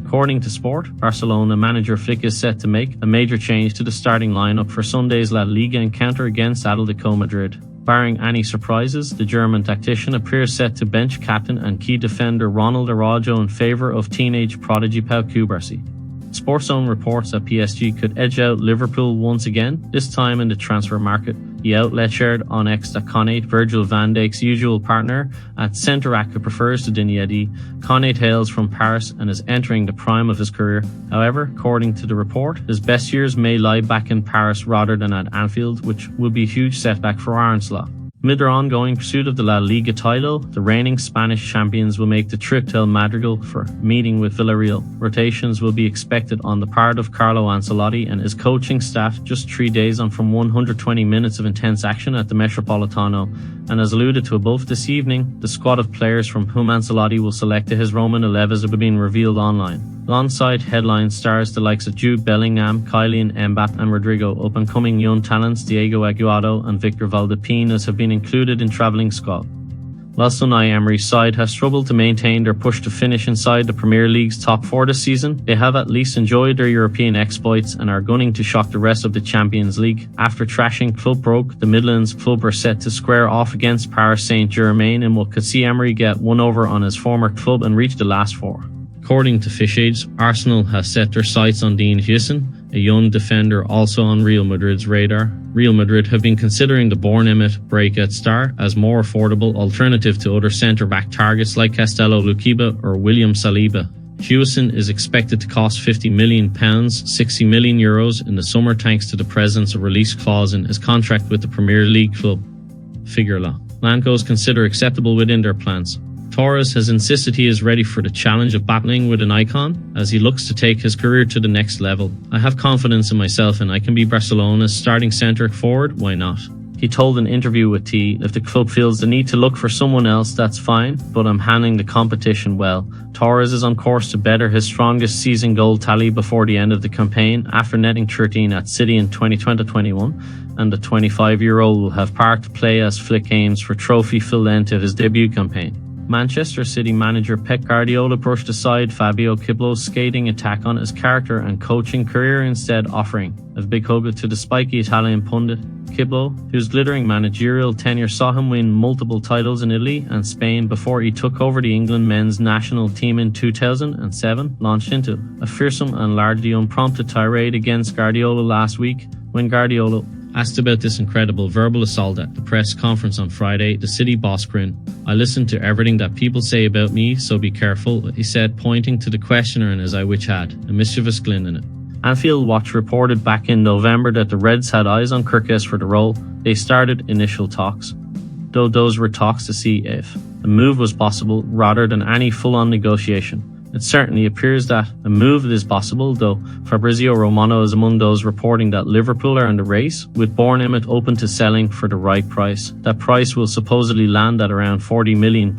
According to Sport, Barcelona manager Flick is set to make a major change to the starting lineup for Sunday's La Liga encounter against Atletico Madrid. Barring any surprises, the German tactician appears set to bench captain and key defender Ronald Araujo in favour of teenage prodigy Pau Cubarsí. Sportzone reports that PSG could edge out Liverpool once again, this time in the transfer market. The outlet shared on X that Konate, Virgil van Dijk's usual partner at centre-back, prefers to Diniedi. Konate hails from Paris and is entering the prime of his career. However, according to the report, his best years may lie back in Paris rather than at Anfield, which will be a huge setback for Arne Slot. Amid their ongoing pursuit of the La Liga title, the reigning Spanish champions will make the trip to El Madrigal for a meeting with Villarreal. Rotations will be expected on the part of Carlo Ancelotti and his coaching staff just 3 days on from 120 minutes of intense action at the Metropolitano. And as alluded to above, this evening, the squad of players from whom Ancelotti will select his Roman 11 have been revealed online. Alongside headline stars the likes of Jude Bellingham, Kylian Mbappe and Rodrigo, up-and-coming young talents Diego Aguado and Victor Valdepeñas have been included in travelling squad. Whilst Unai Emery's side has struggled to maintain their push to finish inside the Premier League's top 4 this season, they have at least enjoyed their European exploits and are gunning to shock the rest of the Champions League. After trashing Club Brugge, the Midlands club are set to square off against Paris Saint-Germain in what could see Emery get one over on his former club and reach the last 4. According to Fish Age, Arsenal has set their sights on Dean Huijsen, a young defender also on Real Madrid's radar. Real Madrid have been considering the Bournemouth breakout star as more affordable alternative to other centre-back targets like Castello Luquiba or William Saliba. Huijsen is expected to cost £50 million, €60 million in the summer thanks to the presence of release clause in his contract with the Premier League club. Figueroa. Lancos consider acceptable within their plans. Torres has insisted he is ready for the challenge of battling with an icon as he looks to take his career to the next level. I have confidence in myself and I can be Barcelona's starting centre forward, why not? He told an interview with T, if the club feels the need to look for someone else, that's fine, but I'm handling the competition well. Torres is on course to better his strongest season goal tally before the end of the campaign after netting 13 at City in 2020-21, and the 25-year-old will have part to play as Flick aims for trophy filled end to his debut campaign. Manchester City manager Pep Guardiola brushed aside Fabio Kiblo's scathing attack on his character and coaching career, instead offering a big hug to the spiky Italian pundit. Kiblo, whose glittering managerial tenure saw him win multiple titles in Italy and Spain before he took over the England men's national team in 2007, launched into a fearsome and largely unprompted tirade against Guardiola last week. When Guardiola asked about this incredible verbal assault at the press conference on Friday, the City boss grinned. I listen to everything that people say about me, so be careful, he said, pointing to the questioner in his eye, which had a mischievous glint in it. Anfield Watch reported back in November that the Reds had eyes on Kirkes for the role. They started initial talks, though those were talks to see if a move was possible rather than any full-on negotiation. It certainly appears that a move is possible, though Fabrizio Romano is among those reporting that Liverpool are in the race, with Bournemouth open to selling for the right price. That price will supposedly land at around £40 million.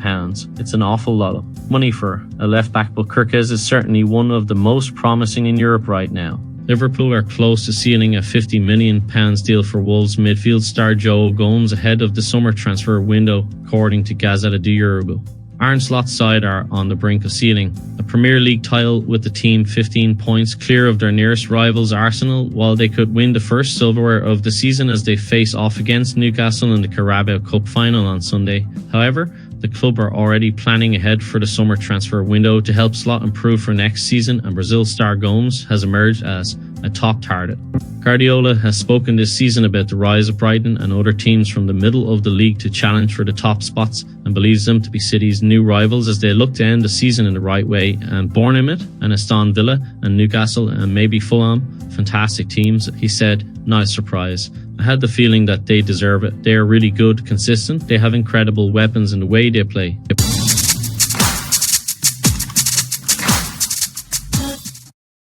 It's an awful lot of money for a left-back, but Kirkes is certainly one of the most promising in Europe right now. Liverpool are close to sealing a £50 million deal for Wolves midfield star Joe Gomez ahead of the summer transfer window, according to Gazzetta dello Sport. Arne Slot's side are on the brink of sealing a Premier League title with the team 15 points clear of their nearest rivals Arsenal, while they could win the first silverware of the season as they face off against Newcastle in the Carabao Cup final on Sunday. However, the club are already planning ahead for the summer transfer window to help Slot improve for next season, and Brazil star Gomes has emerged as a top target. Guardiola has spoken this season about the rise of Brighton and other teams from the middle of the league to challenge for the top spots, and believes them to be City's new rivals as they look to end the season in the right way. And Bournemouth and Aston Villa and Newcastle and maybe Fulham, fantastic teams, he said, not a surprise. I had the feeling that they deserve it. They are really good, consistent, they have incredible weapons in the way they play.